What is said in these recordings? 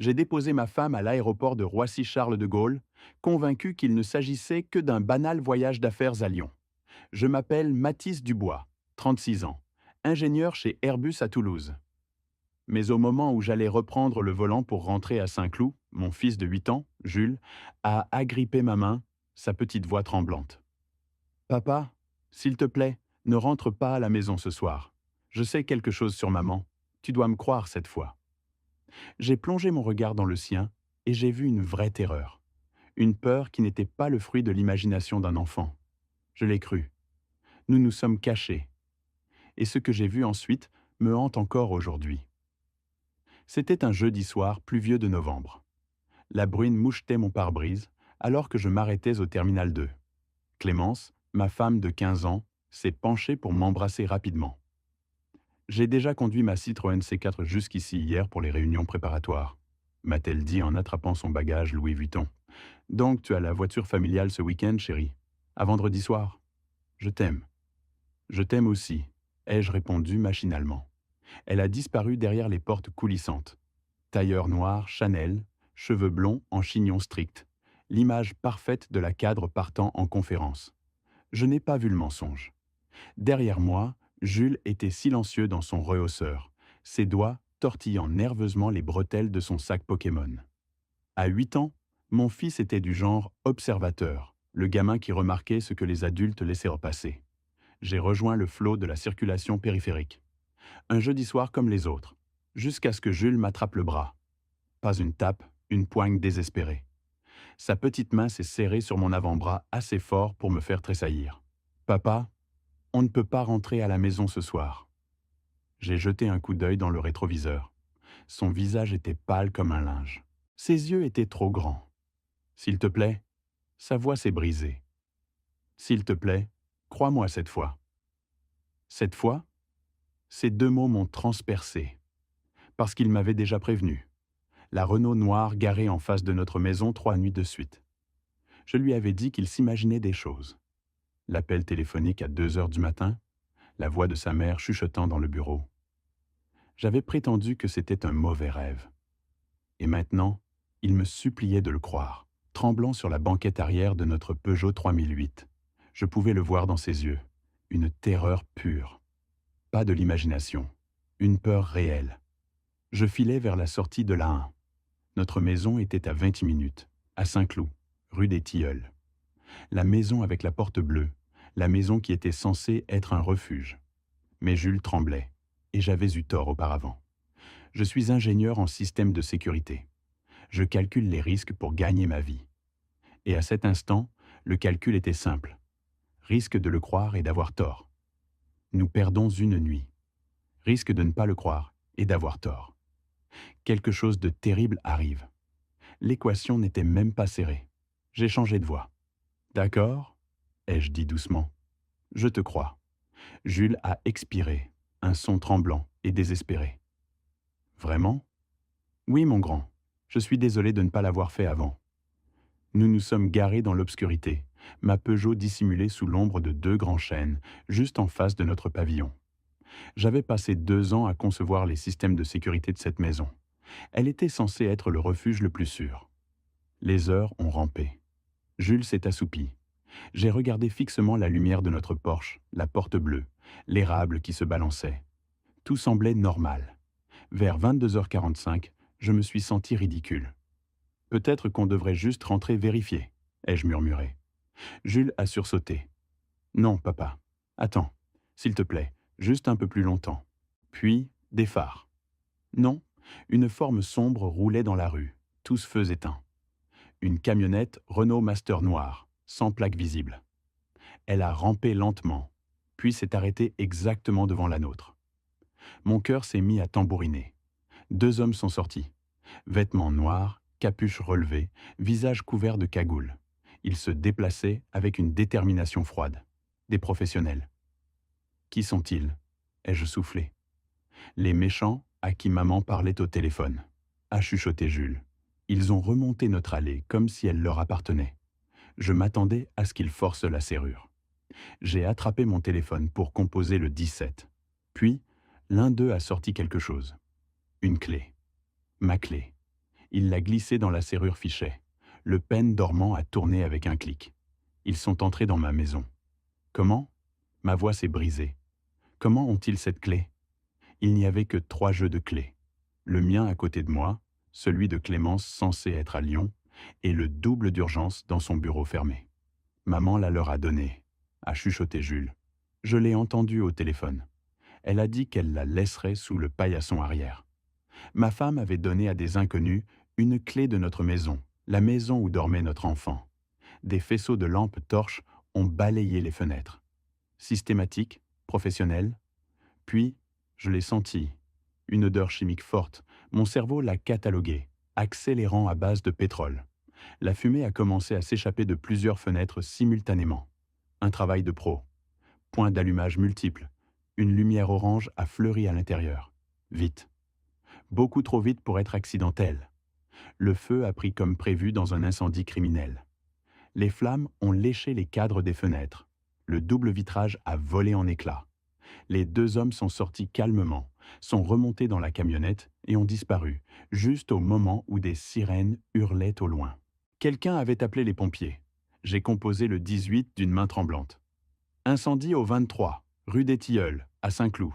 J'ai déposé ma femme à l'aéroport de Roissy-Charles de Gaulle, convaincu qu'il ne s'agissait que d'un banal voyage d'affaires à Lyon. Je m'appelle Mathis Dubois, 36 ans, ingénieur chez Airbus à Toulouse. Mais au moment où j'allais reprendre le volant pour rentrer à Saint-Cloud, mon fils de 8 ans, Jules, a agrippé ma main, sa petite voix tremblante. Papa, s'il te plaît, ne rentre pas à la maison ce soir. Je sais quelque chose sur maman. Tu dois me croire cette fois. J'ai plongé mon regard dans le sien et j'ai vu une vraie terreur. Une peur qui n'était pas le fruit de l'imagination d'un enfant. Je l'ai cru. Nous nous sommes cachés. Et ce que j'ai vu ensuite me hante encore aujourd'hui. C'était un jeudi soir pluvieux de novembre. La bruine mouchetait mon pare-brise alors que je m'arrêtais au terminal 2. Clémence, ma femme de 15 ans, s'est penchée pour m'embrasser rapidement. J'ai déjà conduit ma Citroën C4 jusqu'ici hier pour les réunions préparatoires, m'a-t-elle dit en attrapant son bagage Louis Vuitton. Donc tu as la voiture familiale ce week-end, chérie. À vendredi soir. Je t'aime. Je t'aime aussi, ai-je répondu machinalement. Elle a disparu derrière les portes coulissantes. Tailleur noir, Chanel, cheveux blonds en chignon strict. L'image parfaite de la cadre partant en conférence. Je n'ai pas vu le mensonge. Derrière moi, Jules était silencieux dans son rehausseur, ses doigts tortillant nerveusement les bretelles de son sac Pokémon. À 8 ans, mon fils était du genre observateur, le gamin qui remarquait ce que les adultes laissaient repasser. J'ai rejoint le flot de la circulation périphérique. Un jeudi soir comme les autres, jusqu'à ce que Jules m'attrape le bras. Pas une tape, une poigne désespérée. Sa petite main s'est serrée sur mon avant-bras assez fort pour me faire tressaillir. Papa, on ne peut pas rentrer à la maison ce soir. J'ai jeté un coup d'œil dans le rétroviseur. Son visage était pâle comme un linge. Ses yeux étaient trop grands. S'il te plaît, sa voix s'est brisée. S'il te plaît, crois-moi cette fois. Cette fois, ces deux mots m'ont transpercé, parce qu'il m'avait déjà prévenu. La Renault noire garée en face de notre maison 3 nuits de suite. Je lui avais dit qu'il s'imaginait des choses. L'appel téléphonique à 2 heures du matin, la voix de sa mère chuchotant dans le bureau. J'avais prétendu que c'était un mauvais rêve. Et maintenant, il me suppliait de le croire, tremblant sur la banquette arrière de notre Peugeot 3008. Je pouvais le voir dans ses yeux, une terreur pure. Pas de l'imagination, une peur réelle. Je filais vers la sortie de l'A1. Notre maison était à 20 minutes, à Saint-Cloud, rue des Tilleuls. La maison avec la porte bleue, la maison qui était censée être un refuge. Mais Jules tremblait, et j'avais eu tort auparavant. Je suis ingénieur en système de sécurité. Je calcule les risques pour gagner ma vie. Et à cet instant, le calcul était simple. Risque de le croire et d'avoir tort. Nous perdons une nuit. Risque de ne pas le croire et d'avoir tort. Quelque chose de terrible arrive. L'équation n'était même pas serrée. J'ai changé de voix. D'accord, ai-je dit doucement. Je te crois. Jules a expiré, un son tremblant et désespéré. Vraiment? Oui, mon grand. Je suis désolé de ne pas l'avoir fait avant. Nous nous sommes garés dans l'obscurité, ma Peugeot dissimulée sous l'ombre de 2 grands chênes, juste en face de notre pavillon. J'avais passé 2 ans à concevoir les systèmes de sécurité de cette maison. Elle était censée être le refuge le plus sûr. Les heures ont rampé. Jules s'est assoupi. J'ai regardé fixement la lumière de notre Porsche, la porte bleue, l'érable qui se balançait. Tout semblait normal. Vers 22h45, je me suis senti ridicule. Peut-être qu'on devrait juste rentrer vérifier, ai-je murmuré. Jules a sursauté. Non, papa. Attends, s'il te plaît, juste un peu plus longtemps. Puis, des phares. Non, une forme sombre roulait dans la rue, tous feux éteints. Une camionnette Renault Master noire, sans plaque visible. Elle a rampé lentement, puis s'est arrêtée exactement devant la nôtre. Mon cœur s'est mis à tambouriner. 2 hommes sont sortis. Vêtements noirs, capuche relevée, visage couvert de cagoules. Ils se déplaçaient avec une détermination froide. Des professionnels. Qui sont-ils? Ai-je soufflé. Les méchants à qui maman parlait au téléphone, a chuchoté Jules. Ils ont remonté notre allée comme si elle leur appartenait. Je m'attendais à ce qu'ils forcent la serrure. J'ai attrapé mon téléphone pour composer le 17. Puis, l'un d'eux a sorti quelque chose. Une clé. Ma clé. Il l'a glissé dans la serrure fichet. Le pêne dormant a tourné avec un clic. Ils sont entrés dans ma maison. Comment? Ma voix s'est brisée. Comment ont-ils cette clé? Il n'y avait que 3 jeux de clés. Le mien à côté de moi, celui de Clémence censé être à Lyon, et le double d'urgence dans son bureau fermé. Maman la leur a donné, a chuchoté Jules. Je l'ai entendue au téléphone. Elle a dit qu'elle la laisserait sous le paillasson arrière. Ma femme avait donné à des inconnus une clé de notre maison, la maison où dormait notre enfant. Des faisceaux de lampes torches ont balayé les fenêtres. Systématique, professionnel. Puis, je l'ai senti. Une odeur chimique forte. Mon cerveau l'a cataloguée, accélérant à base de pétrole. La fumée a commencé à s'échapper de plusieurs fenêtres simultanément. Un travail de pro. Points d'allumage multiples. Une lumière orange a fleuri à l'intérieur. Vite. Beaucoup trop vite pour être accidentel. Le feu a pris comme prévu dans un incendie criminel. Les flammes ont léché les cadres des fenêtres. Le double vitrage a volé en éclats. Les 2 hommes sont sortis calmement, sont remontés dans la camionnette et ont disparu, juste au moment où des sirènes hurlaient au loin. Quelqu'un avait appelé les pompiers. J'ai composé le 18 d'une main tremblante. Incendie au 23, rue des Tilleuls, à Saint-Cloud.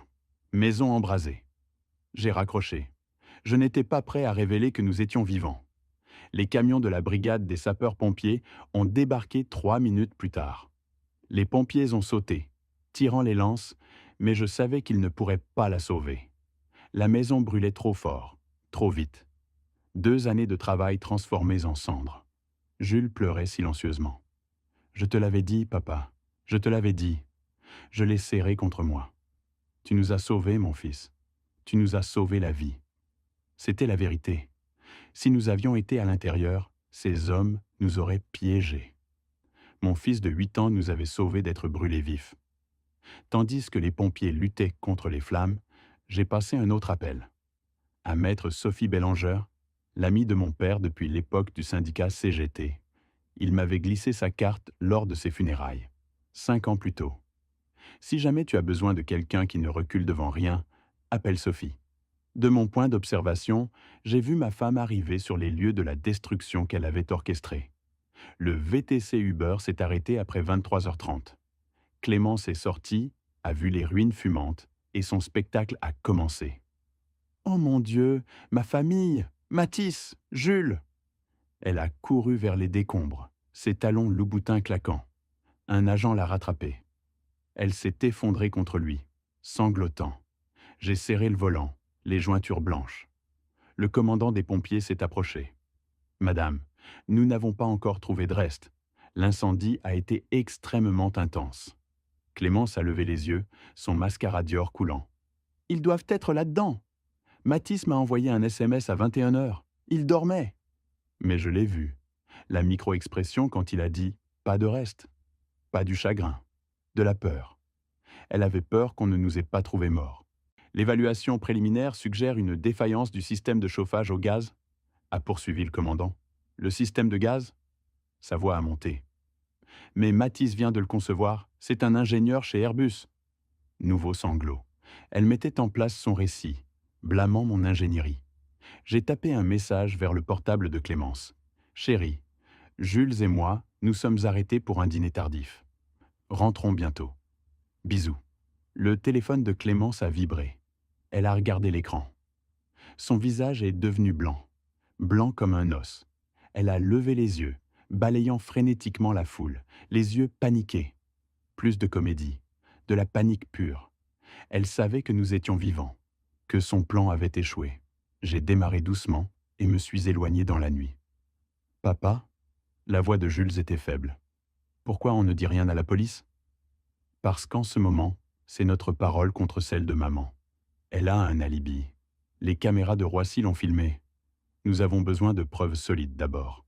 Maison embrasée. J'ai raccroché. Je n'étais pas prêt à révéler que nous étions vivants. Les camions de la brigade des sapeurs-pompiers ont débarqué 3 minutes plus tard. Les pompiers ont sauté, tirant les lances, mais je savais qu'ils ne pourraient pas la sauver. La maison brûlait trop fort, trop vite. 2 années de travail transformées en cendres. Jules pleurait silencieusement. Je te l'avais dit, papa, je te l'avais dit. Je l'ai serré contre moi. Tu nous as sauvés, mon fils. Tu nous as sauvé la vie. C'était la vérité. Si nous avions été à l'intérieur, ces hommes nous auraient piégés. Mon fils de 8 ans nous avait sauvés d'être brûlés vifs. Tandis que les pompiers luttaient contre les flammes, j'ai passé un autre appel. À maître Sophie Bélanger, l'amie de mon père depuis l'époque du syndicat CGT. Il m'avait glissé sa carte lors de ses funérailles, 5 ans plus tôt. Si jamais tu as besoin de quelqu'un qui ne recule devant rien, appelle Sophie. De mon point d'observation, j'ai vu ma femme arriver sur les lieux de la destruction qu'elle avait orchestrée. Le VTC Uber s'est arrêté après 23h30. Clémence est sortie, a vu les ruines fumantes, et son spectacle a commencé. « Oh mon Dieu, ma famille, Mathis, Jules !» Elle a couru vers les décombres, ses talons loup-boutin claquant. Un agent l'a rattrapée. Elle s'est effondrée contre lui, sanglotant. J'ai serré le volant, les jointures blanches. Le commandant des pompiers s'est approché. « Madame, nous n'avons pas encore trouvé de reste. L'incendie a été extrêmement intense. » Clémence a levé les yeux, son mascara Dior coulant. « Ils doivent être là-dedans. Mathis m'a envoyé un SMS à 21h. Il dormait. » Mais je l'ai vu. La micro-expression quand il a dit « pas de reste ». Pas du chagrin, de la peur. Elle avait peur qu'on ne nous ait pas trouvés morts. L'évaluation préliminaire suggère une défaillance du système de chauffage au gaz, a poursuivi le commandant. Le système de gaz? Sa voix a monté. Mais Mathis vient de le concevoir, c'est un ingénieur chez Airbus. Nouveau sanglot. Elle mettait en place son récit, blâmant mon ingénierie. J'ai tapé un message vers le portable de Clémence. Chérie, Jules et moi, nous sommes arrêtés pour un dîner tardif. Rentrons bientôt. Bisous. Le téléphone de Clémence a vibré. Elle a regardé l'écran. Son visage est devenu blanc, blanc comme un os. Elle a levé les yeux, balayant frénétiquement la foule, les yeux paniqués. Plus de comédie, de la panique pure. Elle savait que nous étions vivants, que son plan avait échoué. J'ai démarré doucement et me suis éloigné dans la nuit. « Papa ?» La voix de Jules était faible. « Pourquoi on ne dit rien à la police ?» Parce qu'en ce moment, c'est notre parole contre celle de maman. Elle a un alibi. Les caméras de Roissy l'ont filmé. Nous avons besoin de preuves solides d'abord.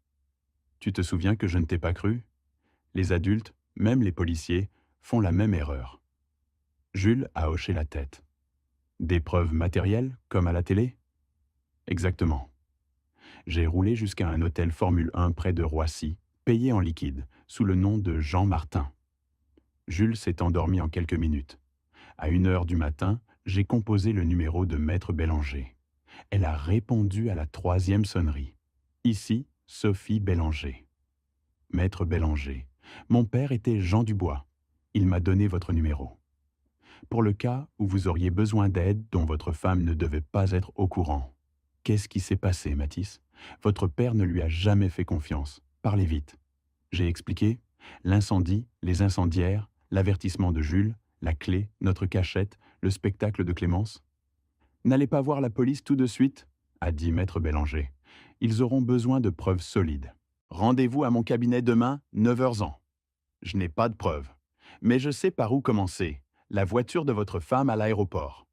Tu te souviens que je ne t'ai pas cru? Les adultes, même les policiers, font la même erreur. Jules a hoché la tête. Des preuves matérielles, comme à la télé? Exactement. J'ai roulé jusqu'à un hôtel Formule 1 près de Roissy, payé en liquide, sous le nom de Jean Martin. Jules s'est endormi en quelques minutes. À 1h du matin, j'ai composé le numéro de Maître Bélanger. Elle a répondu à la 3e sonnerie. Ici, Sophie Bélanger. Maître Bélanger, mon père était Jean Dubois. Il m'a donné votre numéro. Pour le cas où vous auriez besoin d'aide dont votre femme ne devait pas être au courant. Qu'est-ce qui s'est passé, Mathis? Votre père ne lui a jamais fait confiance. Parlez vite. J'ai expliqué l'incendie, les incendiaires, l'avertissement de Jules, la clé, notre cachette, le spectacle de Clémence. N'allez pas voir la police tout de suite, a dit Maître Bélanger. Ils auront besoin de preuves solides. Rendez-vous à mon cabinet demain, 9h. Je n'ai pas de preuves. Mais je sais par où commencer. La voiture de votre femme à l'aéroport.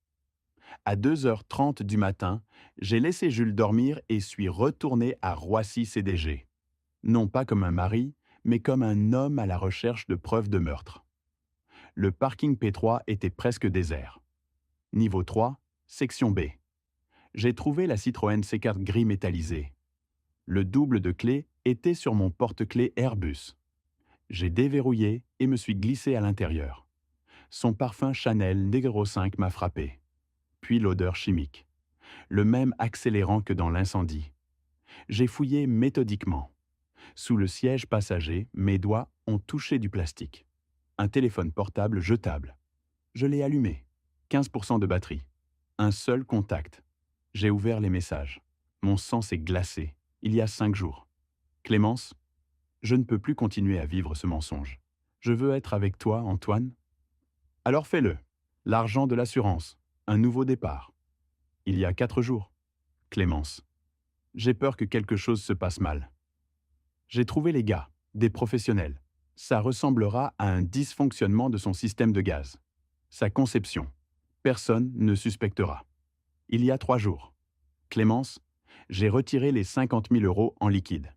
À 2h30 du matin, j'ai laissé Jules dormir et suis retourné à Roissy CDG. Non pas comme un mari, mais comme un homme à la recherche de preuves de meurtre. Le parking P3 était presque désert. Niveau 3, section B. J'ai trouvé la Citroën C4 gris métallisé. Le double de clés était sur mon porte-clés Airbus. J'ai déverrouillé et me suis glissé à l'intérieur. Son parfum Chanel Negro 5 m'a frappé. Puis l'odeur chimique. Le même accélérant que dans l'incendie. J'ai fouillé méthodiquement. Sous le siège passager, mes doigts ont touché du plastique. Un téléphone portable jetable. Je l'ai allumé. 15% de batterie. Un seul contact. J'ai ouvert les messages. Mon sang s'est glacé. Il y a 5 jours. Clémence, je ne peux plus continuer à vivre ce mensonge. Je veux être avec toi, Antoine. Alors fais-le. L'argent de l'assurance. Un nouveau départ. Il y a 4 jours. Clémence. J'ai peur que quelque chose se passe mal. J'ai trouvé les gars, des professionnels. Ça ressemblera à un dysfonctionnement de son système de gaz. Sa conception. Personne ne suspectera. Il y a 3 jours. Clémence, j'ai retiré les 50 000 € en liquide.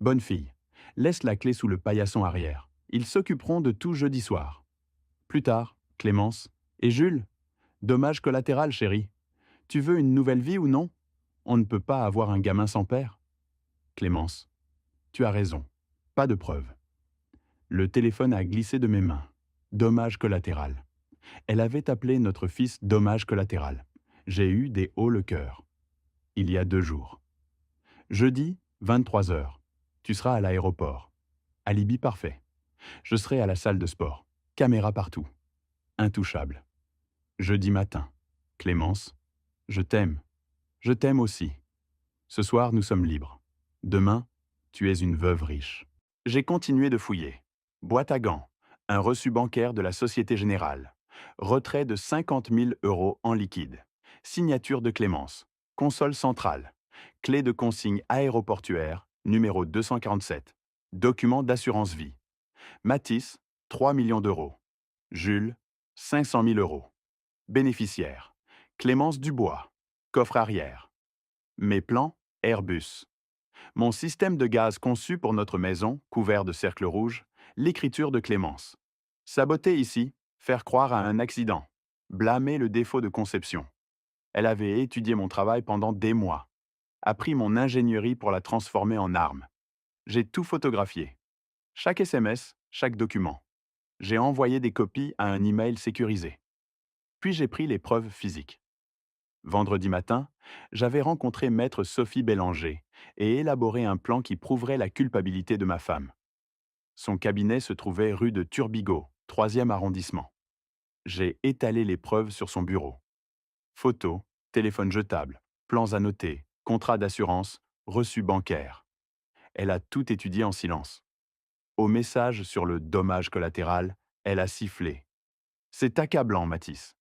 Bonne fille, laisse la clé sous le paillasson arrière. Ils s'occuperont de tout jeudi soir. Plus tard, Clémence. Et Jules? Dommage collatéral, chérie. Tu veux une nouvelle vie ou non? On ne peut pas avoir un gamin sans père. Clémence. Tu as raison. Pas de preuves. Le téléphone a glissé de mes mains. Dommage collatéral. Elle avait appelé notre fils dommage collatéral. J'ai eu des hauts le cœur. Il y a 2 jours. Jeudi, 23h. Tu seras à l'aéroport. Alibi parfait. Je serai à la salle de sport. Caméra partout. Intouchable. Jeudi matin. Clémence, je t'aime. Je t'aime aussi. Ce soir, nous sommes libres. Demain, tu es une veuve riche. J'ai continué de fouiller. Boîte à gants. Un reçu bancaire de la Société Générale. Retrait de 50 000 € en liquide. Signature de Clémence. Console centrale. Clé de consigne aéroportuaire, numéro 247. Document d'assurance vie. Mathis, 3 millions d'euros. Jules, 500 000 €. Bénéficiaire. Clémence Dubois. Coffre arrière. Mes plans, Airbus. Mon système de gaz conçu pour notre maison, couvert de cercles rouges, l'écriture de Clémence. Saboter ici, faire croire à un accident. Blâmer le défaut de conception. Elle avait étudié mon travail pendant des mois. Appris mon ingénierie pour la transformer en arme. J'ai tout photographié. Chaque SMS, chaque document. J'ai envoyé des copies à un email sécurisé. Puis j'ai pris les preuves physiques. Vendredi matin, j'avais rencontré maître Sophie Bélanger et élaboré un plan qui prouverait la culpabilité de ma femme. Son cabinet se trouvait rue de Turbigo, 3e arrondissement. J'ai étalé les preuves sur son bureau. Photos, téléphone jetable, plans annotés, contrat d'assurance, reçu bancaire. Elle a tout étudié en silence. Au message sur le dommage collatéral, elle a sifflé. C'est accablant, Mathis.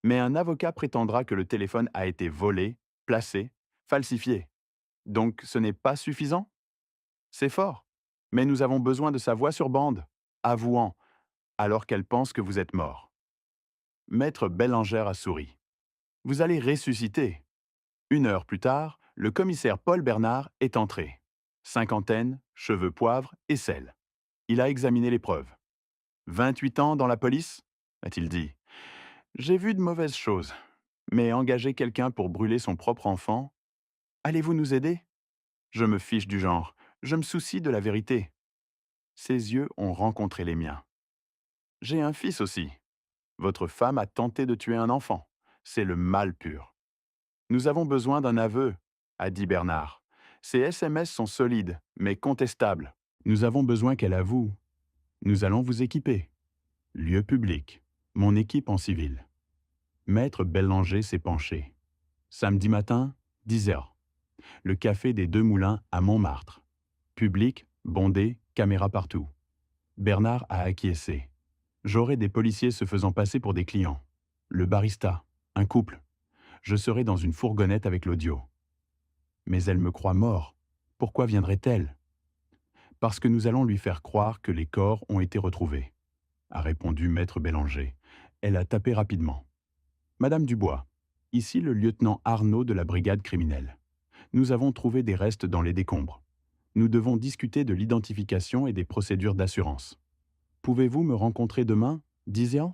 Mais un avocat prétendra que le téléphone a été volé, placé, falsifié. Donc ce n'est pas suffisant? C'est fort. Mais nous avons besoin de sa voix sur bande, avouant, alors qu'elle pense que vous êtes mort. Maître Bélanger a souri. Vous allez ressusciter. 1 heure plus tard, le commissaire Paul Bernard est entré. Cinquantaine, cheveux poivre et sel. Il a examiné les preuves. 28 ans dans la police, a-t-il dit. J'ai vu de mauvaises choses, mais engager quelqu'un pour brûler son propre enfant, allez-vous nous aider? Je me fiche du genre, je me soucie de la vérité. Ses yeux ont rencontré les miens. J'ai un fils aussi. Votre femme a tenté de tuer un enfant. C'est le mal pur. Nous avons besoin d'un aveu, a dit Bernard. Ces SMS sont solides, mais contestables. Nous avons besoin qu'elle avoue. Nous allons vous équiper. Lieu public. Mon équipe en civil. Maître Bellanger s'est penché. Samedi matin, 10 heures. Le café des Deux Moulins à Montmartre. Public, bondé, caméra partout. Bernard a acquiescé. J'aurai des policiers se faisant passer pour des clients. Le barista, un couple. Je serai dans une fourgonnette avec l'audio. Mais elle me croit mort. Pourquoi viendrait-elle? Parce que nous allons lui faire croire que les corps ont été retrouvés, a répondu Maître Bellanger. Elle a tapé rapidement. Madame Dubois, ici le lieutenant Arnaud de la brigade criminelle. Nous avons trouvé des restes dans les décombres. Nous devons discuter de l'identification et des procédures d'assurance. Pouvez-vous me rencontrer demain, 10 heures?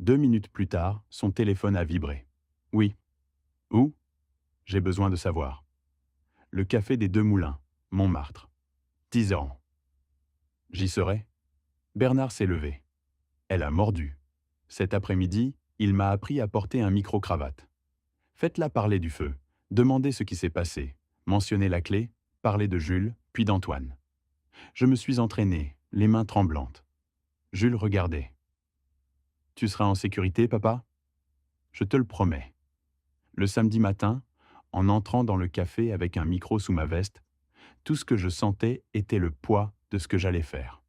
2 minutes plus tard, son téléphone a vibré. Oui. Où? J'ai besoin de savoir. Le café des Deux Moulins, Montmartre. 10 heures. J'y serai. Bernard s'est levé. Elle a mordu. Cet après-midi, il m'a appris à porter un micro-cravate. Faites-la parler du feu. Demandez ce qui s'est passé. Mentionnez la clé. Parlez de Jules, puis d'Antoine. Je me suis entraîné, les mains tremblantes. Jules regardait. Tu seras en sécurité, papa? Je te le promets. Le samedi matin, en entrant dans le café avec un micro sous ma veste, tout ce que je sentais était le poids de ce que j'allais faire.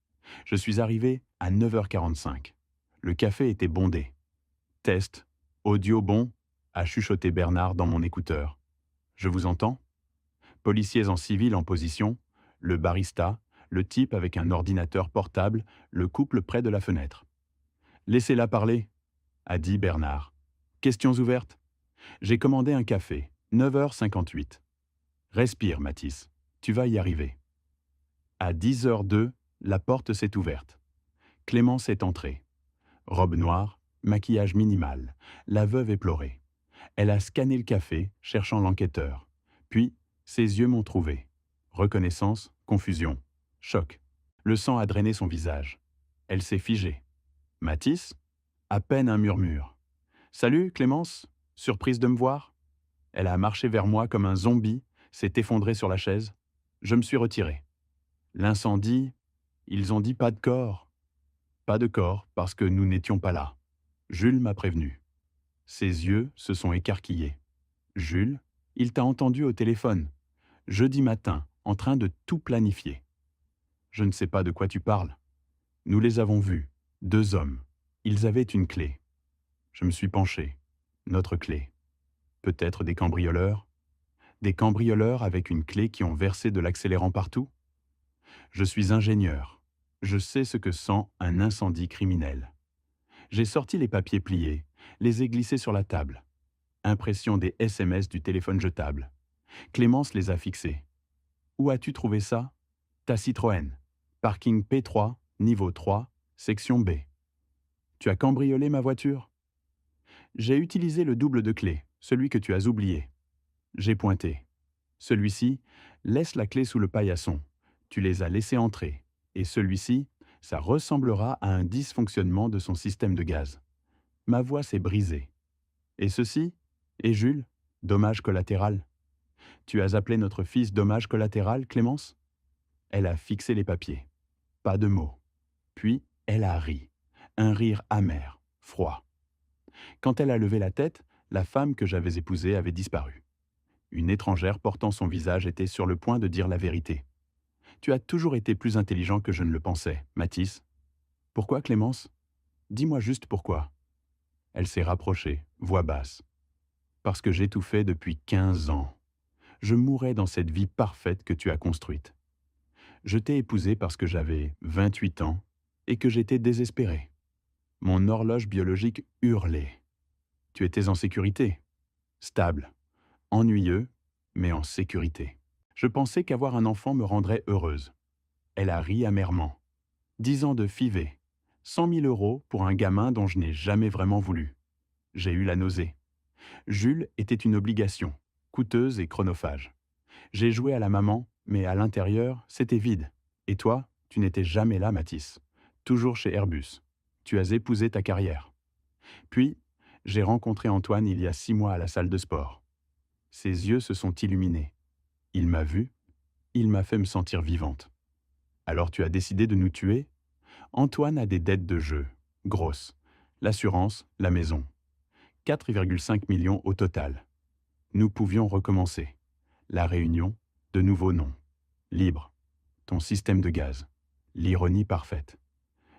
Je suis arrivé à 9h45. Le café était bondé. Test, audio bon, a chuchoté Bernard dans mon écouteur. Je vous entends? Policiers en civil en position, le barista, le type avec un ordinateur portable, le couple près de la fenêtre. Laissez-la parler, a dit Bernard. Questions ouvertes? J'ai commandé un café, 9h58. Respire, Mathis, tu vas y arriver. À 10h02, la porte s'est ouverte. Clémence est entrée. Robe noire, maquillage minimal, la veuve éplorée. Elle a scanné le café, cherchant l'enquêteur. Puis, ses yeux m'ont trouvé. Reconnaissance, confusion, choc. Le sang a drainé son visage. Elle s'est figée. Mathis? À peine un murmure. Salut, Clémence? Surprise de me voir? Elle a marché vers moi comme un zombie, s'est effondrée sur la chaise. Je me suis retiré. L'incendie, ils ont dit pas de corps. Pas de corps parce que nous n'étions pas là. Jules m'a prévenu. Ses yeux se sont écarquillés. Jules, il t'a entendu au téléphone, jeudi matin, en train de tout planifier. Je ne sais pas de quoi tu parles. Nous les avons vus, 2 hommes. Ils avaient une clé. Je me suis penché. Notre clé. Peut-être des cambrioleurs? Des cambrioleurs avec une clé qui ont versé de l'accélérant partout? Je suis ingénieur. Je sais ce que sent un incendie criminel. J'ai sorti les papiers pliés, les ai glissés sur la table. Impression des SMS du téléphone jetable. Clémence les a fixés. Où as-tu trouvé ça? Ta Citroën. Parking P3, niveau 3, section B. Tu as cambriolé ma voiture? J'ai utilisé le double de clé, celui que tu as oublié. J'ai pointé. Celui-ci, laisse la clé sous le paillasson. Tu les as laissés entrer. Et celui-ci, ça ressemblera à un dysfonctionnement de son système de gaz. Ma voix s'est brisée. Et ceci? Et Jules? Dommage collatéral. Tu as appelé notre fils dommage collatéral, Clémence? Elle a fixé les papiers. Pas de mots. Puis, elle a ri. Un rire amer, froid. Quand elle a levé la tête, la femme que j'avais épousée avait disparu. Une étrangère portant son visage était sur le point de dire la vérité. Tu as toujours été plus intelligent que je ne le pensais, Mathis. Pourquoi, Clémence? Dis-moi juste pourquoi. Elle s'est rapprochée, voix basse. Parce que j'étouffais depuis 15 ans. Je mourais dans cette vie parfaite que tu as construite. Je t'ai épousée parce que j'avais 28 ans et que j'étais désespéré. Mon horloge biologique hurlait. Tu étais en sécurité, stable, ennuyeux, mais en sécurité. Je pensais qu'avoir un enfant me rendrait heureuse. Elle a ri amèrement. 10 ans de FIV, 100 000 € pour un gamin dont je n'ai jamais vraiment voulu. J'ai eu la nausée. Jules était une obligation, coûteuse et chronophage. J'ai joué à la maman, mais à l'intérieur, c'était vide. Et toi, tu n'étais jamais là, Mathis. Toujours chez Airbus. Tu as épousé ta carrière. Puis, j'ai rencontré Antoine il y a 6 mois à la salle de sport. Ses yeux se sont illuminés. Il m'a vu, il m'a fait me sentir vivante. Alors tu as décidé de nous tuer? Antoine a des dettes de jeu, grosses. L'assurance, la maison. 4,5 millions au total. Nous pouvions recommencer. La réunion, de nouveau non. Libre. Ton système de gaz. L'ironie parfaite.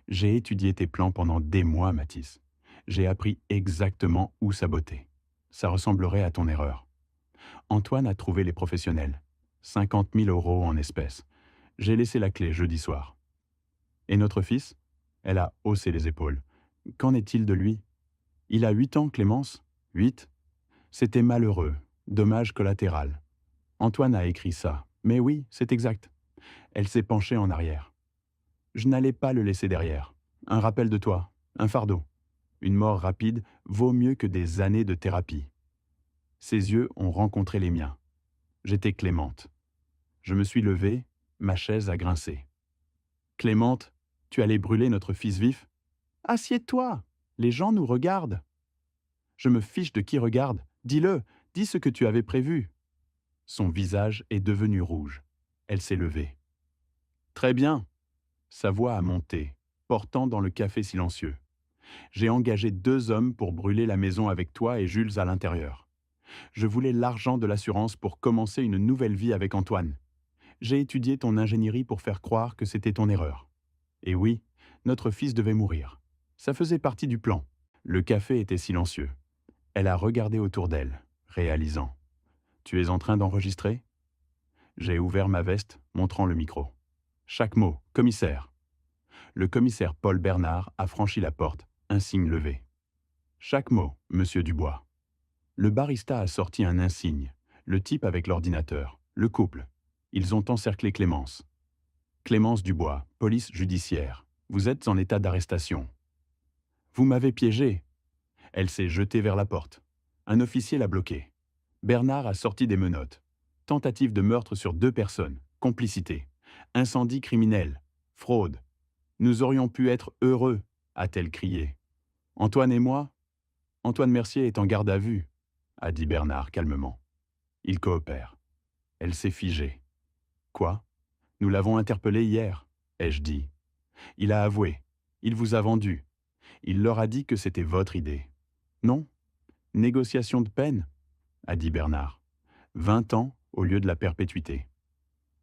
J'ai étudié tes plans pendant des mois, Mathis. J'ai appris exactement où saboter. Ça ressemblerait à ton erreur. Antoine a trouvé les professionnels. 50 000 euros en espèces. J'ai laissé la clé jeudi soir. Et notre fils? Elle a haussé les épaules. Qu'en est-il de lui? Il a 8 ans, Clémence? 8? C'était malheureux. Dommage collatéral. Antoine a écrit ça. Mais oui, c'est exact. Elle s'est penchée en arrière. Je n'allais pas le laisser derrière. Un rappel de toi, un fardeau. Une mort rapide vaut mieux que des années de thérapie. Ses yeux ont rencontré les miens. J'étais Clémente. Je me suis levé, ma chaise a grincé. Clémente, tu allais brûler notre fils vif? Assieds-toi, les gens nous regardent. Je me fiche de qui regarde. Dis-le, dis ce que tu avais prévu. Son visage est devenu rouge. Elle s'est levée. Très bien. Sa voix a monté, portant dans le café silencieux. J'ai engagé 2 hommes pour brûler la maison avec toi et Jules à l'intérieur. Je voulais l'argent de l'assurance pour commencer une nouvelle vie avec Antoine. J'ai étudié ton ingénierie pour faire croire que c'était ton erreur. Et oui, notre fils devait mourir. Ça faisait partie du plan. Le café était silencieux. Elle a regardé autour d'elle, réalisant. Tu es en train d'enregistrer? J'ai ouvert ma veste, montrant le micro. Chaque mot, commissaire. Le commissaire Paul Bernard a franchi la porte, un signe levé. Chaque mot, monsieur Dubois. Le barista a sorti un insigne, le type avec l'ordinateur, le couple. Ils ont encerclé Clémence. Clémence Dubois, police judiciaire. Vous êtes en état d'arrestation. Vous m'avez piégé. Elle s'est jetée vers la porte. Un officier l'a bloquée. Bernard a sorti des menottes. Tentative de meurtre sur 2 personnes. Complicité. Incendie criminel. Fraude. Nous aurions pu être heureux, a-t-elle crié. Antoine et moi? Antoine Mercier est en garde à vue, a dit Bernard calmement. Il coopère. Elle s'est figée. Quoi? Nous l'avons interpellé hier, ai-je dit. Il a avoué. Il vous a vendu. Il leur a dit que c'était votre idée. Non? Négociation de peine, a dit Bernard. 20 ans au lieu de la perpétuité.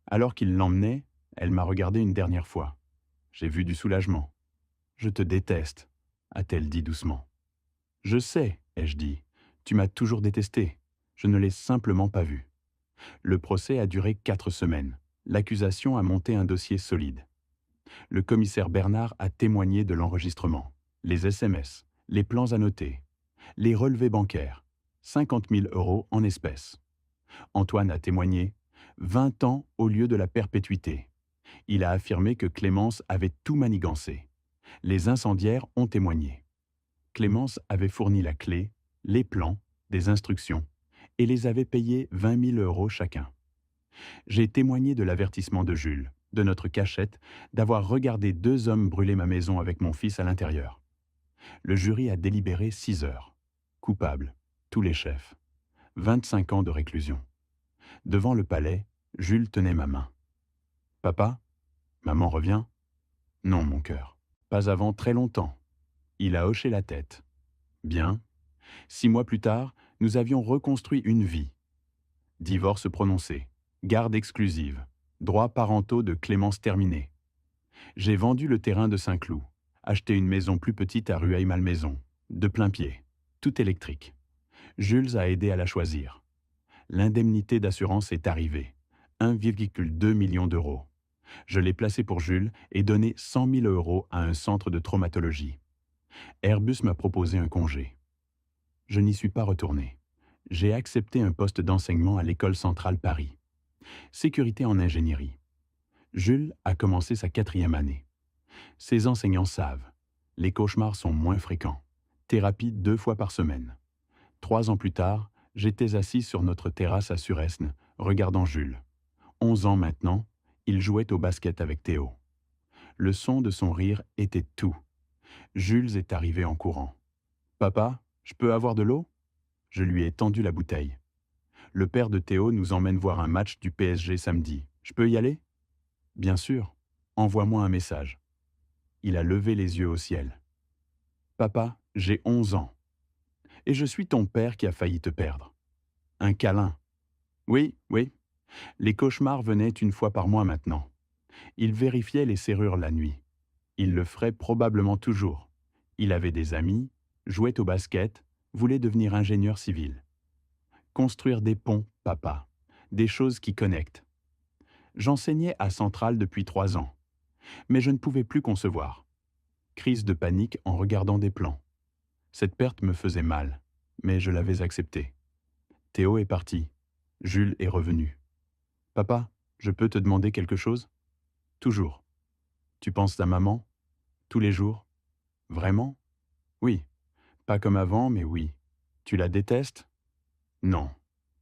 Alors qu'il l'emmenait, elle m'a regardé une dernière fois. J'ai vu du soulagement. Je te déteste, a-t-elle dit doucement. Je sais, ai-je dit. Tu m'as toujours détesté. Je ne l'ai simplement pas vu. Le procès a duré 4 semaines. L'accusation a monté un dossier solide. Le commissaire Bernard a témoigné de l'enregistrement, les SMS, les plans annotés, les relevés bancaires, 50 000 euros en espèces. Antoine a témoigné, 20 ans au lieu de la perpétuité. Il a affirmé que Clémence avait tout manigancé. Les incendiaires ont témoigné. Clémence avait fourni la clé, les plans, des instructions, et les avait payés 20 000 euros chacun. J'ai témoigné de l'avertissement de Jules, de notre cachette, d'avoir regardé 2 hommes brûler ma maison avec mon fils à l'intérieur. Le jury a délibéré 6 heures. Coupable, tous les chefs. 25 ans de réclusion. Devant le palais, Jules tenait ma main. Papa? Maman revient? Non, mon cœur. Pas avant très longtemps. Il a hoché la tête. Bien. 6 mois plus tard, nous avions reconstruit une vie. Divorce prononcé. Garde exclusive. Droits parentaux de Clémence terminés. J'ai vendu le terrain de Saint-Cloud. Acheté une maison plus petite à Rueil-Malmaison. De plein pied. Tout électrique. Jules a aidé à la choisir. L'indemnité d'assurance est arrivée. 1,2 million d'euros. Je l'ai placé pour Jules et donné 100 000 euros à un centre de traumatologie. Airbus m'a proposé un congé. Je n'y suis pas retourné. J'ai accepté un poste d'enseignement à l'École centrale Paris. Sécurité en ingénierie. Jules a commencé sa 4e année. Ses enseignants savent. Les cauchemars sont moins fréquents. Thérapie 2 fois par semaine. 3 ans plus tard, j'étais assis sur notre terrasse à Suresnes, regardant Jules. 11 ans maintenant, il jouait au basket avec Théo. Le son de son rire était tout. Jules est arrivé en courant. « Papa, je peux avoir de l'eau ?» Je lui ai tendu la bouteille. Le père de Théo nous emmène voir un match du PSG samedi. Je peux y aller? Bien sûr. Envoie-moi un message. Il a levé les yeux au ciel. Papa, j'ai 11 ans. Et je suis ton père qui a failli te perdre. Un câlin. Oui, oui. Les cauchemars venaient une fois par mois maintenant. Il vérifiait les serrures la nuit. Il le ferait probablement toujours. Il avait des amis, jouait au basket, voulait devenir ingénieur civil. Construire des ponts, papa. Des choses qui connectent. J'enseignais à Centrale depuis 3 ans. Mais je ne pouvais plus concevoir. Crise de panique en regardant des plans. Cette perte me faisait mal, mais je l'avais acceptée. Théo est parti. Jules est revenu. Papa, je peux te demander quelque chose? Toujours. Tu penses à maman? Tous les jours? Vraiment? Oui. Pas comme avant, mais oui. Tu la détestes? Non.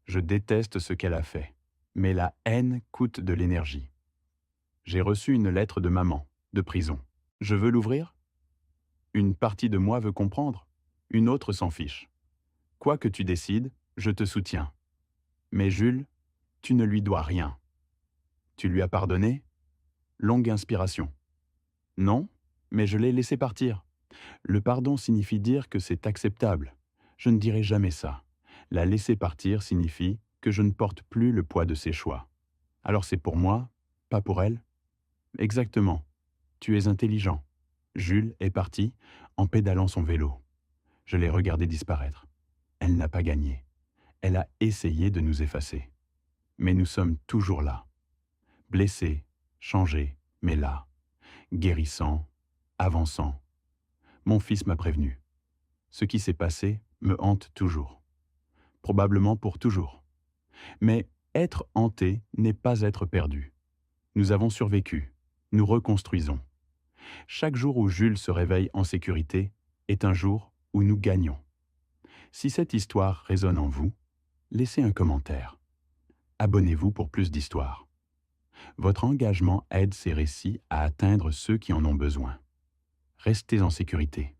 Je déteste ce qu'elle a fait. Mais la haine coûte de l'énergie. J'ai reçu une lettre de maman, de prison. Je veux l'ouvrir? Une partie de moi veut comprendre. Une autre s'en fiche. Quoi que tu décides, je te soutiens. Mais Jules, tu ne lui dois rien. Tu lui as pardonné? Longue inspiration. Non, mais je l'ai laissé partir. Le pardon signifie dire que c'est acceptable. Je ne dirai jamais ça. La laisser partir signifie que je ne porte plus le poids de ses choix. Alors c'est pour moi, pas pour elle? Exactement. Tu es intelligent. Jules est parti en pédalant son vélo. Je l'ai regardé disparaître. Elle n'a pas gagné. Elle a essayé de nous effacer. Mais nous sommes toujours là. Blessés, changés, mais là. Guérissant, avançant. Mon fils m'a prévenu. Ce qui s'est passé me hante toujours. Probablement pour toujours. Mais être hanté n'est pas être perdu. Nous avons survécu. Nous reconstruisons. Chaque jour où Jules se réveille en sécurité est un jour où nous gagnons. Si cette histoire résonne en vous, laissez un commentaire. Abonnez-vous pour plus d'histoires. Votre engagement aide ces récits à atteindre ceux qui en ont besoin. Restez en sécurité.